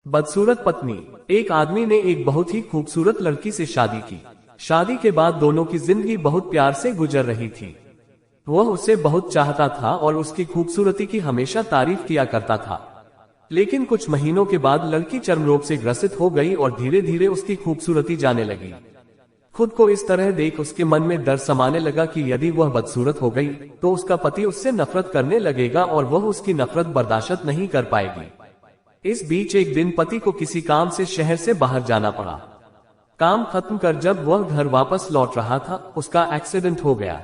बदसूरत पत्नी। एक आदमी ने एक बहुत ही खूबसूरत लड़की से शादी की। शादी के बाद दोनों की जिंदगी बहुत प्यार से गुजर रही थी। वह उसे बहुत चाहता था और उसकी खूबसूरती की हमेशा तारीफ किया करता था। लेकिन कुछ महीनों के बाद लड़की चर्म रोग से ग्रसित हो गई और धीरे धीरे उसकी खूबसूरती जाने लगी। खुद को इस तरह देख उसके मन में डर समाने लगा कि यदि वह बदसूरत हो गई तो उसका पति उससे नफरत करने लगेगा और वह उसकी नफरत बर्दाश्त नहीं कर पाएगी। इस बीच एक दिन पति को किसी काम से शहर से बाहर जाना पड़ा। काम खत्म कर जब वह घर वापस लौट रहा था, उसका एक्सीडेंट हो गया।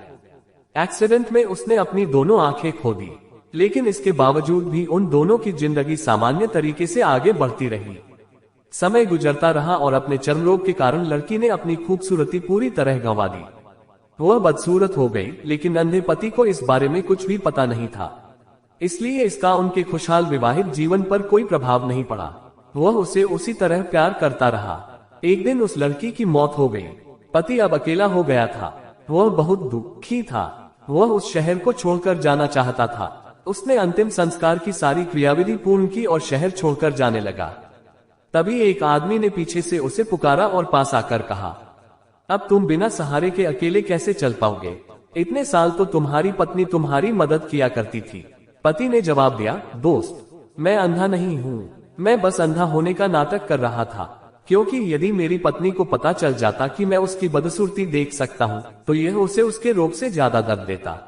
एक्सीडेंट में उसने अपनी दोनों आंखें खो दी, लेकिन इसके बावजूद भी उन दोनों की जिंदगी सामान्य तरीके से आगे बढ़ती रही। समय गुजरता रहा और अपने चर्म रोग के कारण लड़की ने अपनी खूबसूरती पूरी तरह गंवा दी। वह बदसूरत हो गई, लेकिन अंधे पति को इस बारे में कुछ भी पता नहीं था, इसलिए इसका उनके खुशहाल विवाहित जीवन पर कोई प्रभाव नहीं पड़ा। वह उसे उसी तरह प्यार करता रहा। एक दिन उस लड़की की मौत हो गई। पति अब अकेला हो गया था। वह बहुत दुखी था। वह उस शहर को छोड़कर जाना चाहता था। उसने अंतिम संस्कार की सारी क्रियाविधि पूर्ण की और शहर छोड़कर जाने लगा। तभी एक आदमी ने पीछे से उसे पुकारा और पास आकर कहा, अब तुम बिना सहारे के अकेले कैसे चल पाओगे? इतने साल तो तुम्हारी पत्नी तुम्हारी मदद किया करती थी। पति ने जवाब दिया, दोस्त, मैं अंधा नहीं हूँ, मैं बस अंधा होने का नाटक कर रहा था, क्योंकि यदि मेरी पत्नी को पता चल जाता कि मैं उसकी बदसूरती देख सकता हूँ तो यह उसे उसके रोग से ज्यादा दर्द देता।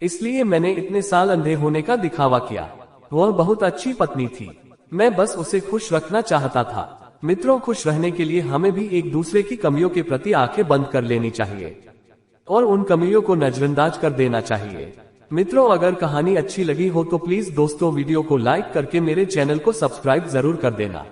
इसलिए मैंने इतने साल अंधे होने का दिखावा किया। वह बहुत अच्छी पत्नी थी, मैं बस उसे खुश रखना चाहता था। मित्रों, खुश रहने के लिए हमें भी एक दूसरे की कमियों के प्रति आंखें बंद कर लेनी चाहिए और उन कमियों को नजरअंदाज कर देना चाहिए। मित्रों, अगर कहानी अच्छी लगी हो तो प्लीज दोस्तों वीडियो को लाइक करके मेरे चैनल को सब्सक्राइब जरूर कर देना।